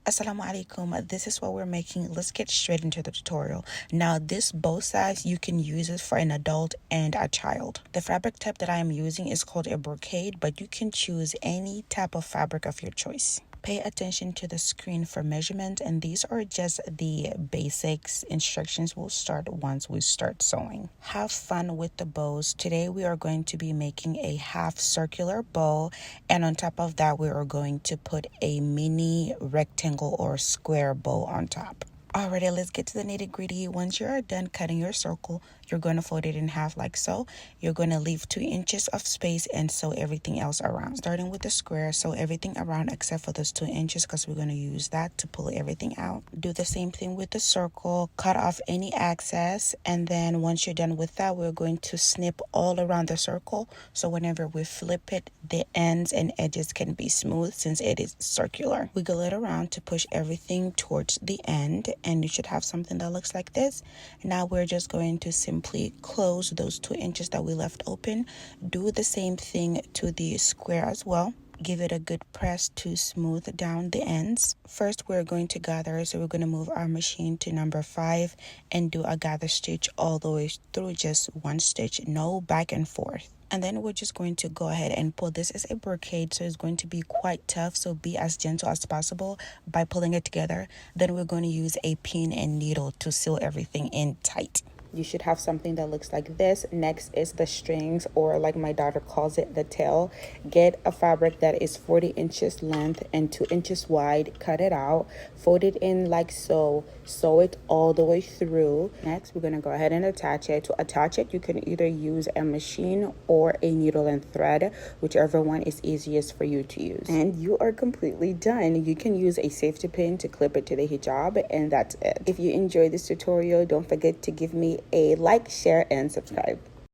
Assalamu alaikum. This is what we're making. Let's get straight into the tutorial. Now, this bow size, you can use it for an adult and a child. The fabric type that I am using is called a brocade, but you can choose any type of fabric of your choice. Pay attention to the screen for measurement, and these are just the basics. Instructions will start once we start sewing. Have fun with the bows. Today we are going to be making a half circular bow, and on top of that we are going to put a mini rectangle or square bow on top. Alrighty, let's get to the nitty gritty. Once you're done cutting your circle, you're going to fold it in half like so. You're going to leave 2 inches of space and sew everything else around. Starting with the square, sew everything around except for those 2 inches because we're going to use that to pull everything out. Do the same thing with the circle. Cut off any excess, and then once you're done with that, we're going to snip all around the circle. So whenever we flip it, the ends and edges can be smooth since it is circular. Wiggle it around to push everything towards the end, and you should have something that looks like this. Now we're just going to simply close those 2 inches that we left open. Do the same thing to the square as well. Give it a good press to smooth down the ends. First, we're going to gather, so we're going to move our machine to number 5 and do a gather stitch all the way through, just 1 stitch, no back and forth. And then we're just going to go ahead and pull. This is a brocade, so it's going to be quite tough, so be as gentle as possible by pulling it together. Then we're going to use a pin and needle to seal everything in tight. You should have something that looks like this. Next is the strings, or like my daughter calls it, the tail. Get a fabric that is 40 inches length and 2 inches wide. Cut it out, fold it in like so, sew it all the way through. Next, we're going to go ahead and attach it. To attach it, you can either use a machine or a needle and thread, whichever one is easiest for you to use. And you are completely done. You can use a safety pin to clip it to the hijab, and that's it. If you enjoyed this tutorial, don't forget to give me a like, share, and subscribe.